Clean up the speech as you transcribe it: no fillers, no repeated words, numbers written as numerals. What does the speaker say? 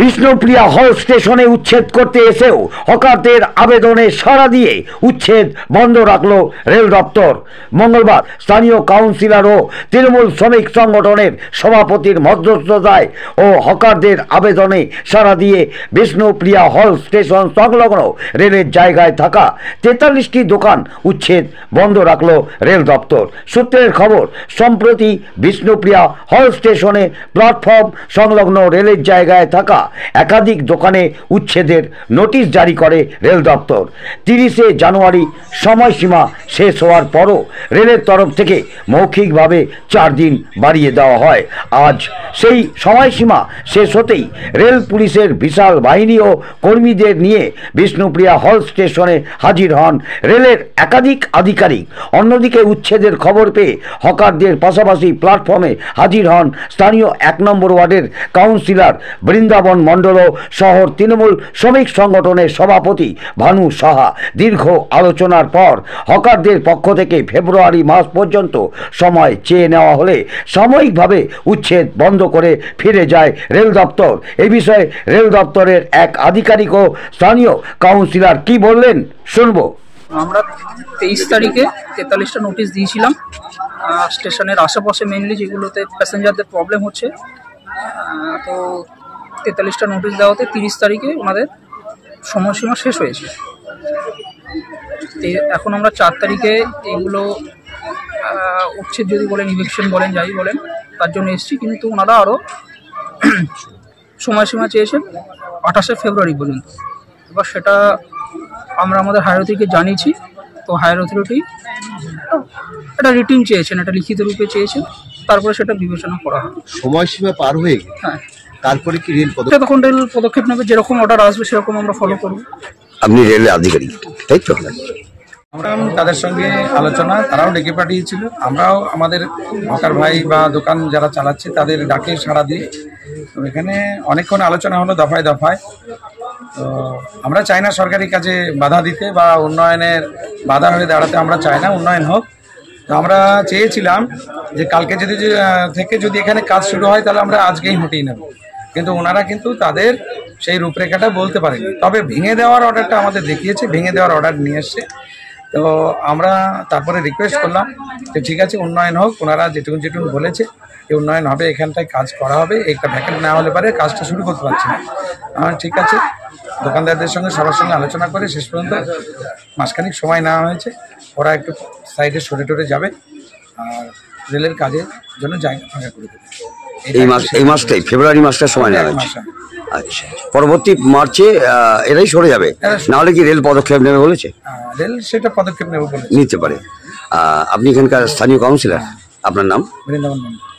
বিষ্ণুপ্রিয়া হল স্টেশনে উচ্ছেদ করতে এসেও হকারদের আবেদনে সাড়া দিয়ে উচ্ছেদ বন্ধ রাখল রেল দপ্তর। মঙ্গলবার স্থানীয় কাউন্সিলর ও তৃণমূল শ্রমিক সংগঠনের সভাপতির মধ্যস্থতায় ও হকারদের আবেদনে সাড়া দিয়ে বিষ্ণুপ্রিয়া হল স্টেশন সংলগ্ন রেলের জায়গায় থাকা 43টি দোকান উচ্ছেদ বন্ধ রাখল রেল দপ্তর। সূত্রের খবর, সম্প্রতি বিষ্ণুপ্রিয়া হল স্টেশনে প্ল্যাটফর্ম সংলগ্ন রেলের জায়গায় থাকা একাধিক দোকানে উচ্ছেদের নোটিশ জারি করে রেল দপ্তর। 30শে জানুয়ারি সময়সীমা শেষ হওয়ার পরও রেলের তরফ থেকে মৌখিকভাবে 4 দিন বাড়িয়ে দেওয়া হয়। আজ সেই সময়সীমা শেষ হতেই রেল পুলিশের বিশাল বাহিনী ও কর্মীদের নিয়ে বিষ্ণুপ্রিয়া হল স্টেশনে হাজির হন রেলের একাধিক আধিকারিক। অন্যদিকে উচ্ছেদের খবর পেয়ে হকারদের পাশাপাশি প্ল্যাটফর্মে হাজির হন স্থানীয় 1 নম্বর ওয়ার্ডের কাউন্সিলর বৃন্দাবন মণ্ডল ও শহর তৃণমূল শ্রমিক সংগঠনের সভাপতি ভানু সাহা। দীর্ঘ আলোচনার পর হকারদের পক্ষ থেকে ফেব্রুয়ারি মাস পর্যন্ত সময় চেয়ে নেওয়া হলে সাময়িকভাবে উচ্ছেদ বন্ধ করে ফিরে যায় রেল দপ্তর। এই বিষয়ে রেল দপ্তরের এক আধিকারিক ও স্থানীয় কাউন্সিলর কি বললেন শুনবো। আমরা 23 তারিখে 43টা নোটিশ দিয়েছিলাম স্টেশনের আশেপাশে, মেইনলি যেগুলোতে প্যাসেঞ্জারদের প্রবলেম হচ্ছে। তো 43টা নোটিশ দেওয়াতে 30 তারিখে ওনাদের সময়সীমা শেষ হয়েছে। এখন আমরা 4 তারিখে এগুলো উচ্ছেদ যদি বলেন, ইভিকশন বলেন, যাই বলেন, তার জন্য এসেছি। কিন্তু ওনারা আরও সময়সীমা চেয়েছেন 28শে ফেব্রুয়ারি পর্যন্ত। এবার সেটা আমরা আমাদের হায়ার অথরিটিকে জানিয়েছি। তো হায়ার অথরিটি এটা রিটিন চেয়েছেন, এটা লিখিত রূপে চেয়েছেন, তারপরে সেটা বিবেচনা করা হবে। সময়সীমা পার হয়ে গেছে, হ্যাঁ, তারপরে কি রেল তখন রেল পদক্ষেপ নেবে, যেরকম অর্ডার আসবে সেরকম আমরা ফলো করব। আপনি রেলের আধিকারিক, তাই তো? আমরা তাদের সঙ্গে আলোচনা, তারাও ডেকে পাঠিয়েছিল। আমরাও আমাদের হকার ভাই বা দোকান যারা চালাচ্ছে তাদের ডাকে সাড়া দিই। তো এখানে অনেকক্ষণ আলোচনা হলো দফায় দফায়। তো আমরা চাই না সরকারি কাজে বাধা দিতে বা উন্নয়নের বাধা হয়ে দাঁড়াতে আমরা চাই না, উন্নয়ন হোক। তো আমরা চেয়েছিলাম যে কালকে যদি এখানে কাজ শুরু হয় তাহলে আমরা আজকেই হটিয়ে নেব, কিন্তু ওনারা কিন্তু তাদের সেই রূপরেখাটা বলতে পারেনি। তবে ভেঙে দেওয়ার অর্ডারটা আমাদের দেখিয়েছে, ভেঙে দেওয়ার অর্ডার নিয়ে এসছে। তো আমরা তারপরে রিকোয়েস্ট করলাম যে ঠিক আছে, উন্নয়ন হোক। ওনারা যেটুকু বলেছে যে উন্নয়ন হবে, এখানটায় কাজ করা হবে, একটা ভ্যাকেন্ট না হলে পারে কাজটা শুরু করতে পারছি না। ঠিক আছে, দোকানদারদের সঙ্গে সবার সঙ্গে আলোচনা করে শেষ পর্যন্ত মাসখানিক সময় নেওয়া হয়েছে। ওরা একটু সাইডে সরে টরে যাবে আর রেলের কাজের জন্য জায়গা ফাঁকা করে দেবে। এই মাসটাই, ফেব্রুয়ারি মাসটা সময় নেওয়া হয়েছে। আচ্ছা, পরবর্তী মার্চে এরাই সরে যাবে, নাহলে কি রেল পদক্ষেপ নেবে বলেছে? রেল সেটা পদক্ষেপ নেবে বলেছে, নিতে পারে। আপনি এখানকার স্থানীয় কাউন্সিলর, আপনার নাম? বৃন্দাবন মণ্ডল।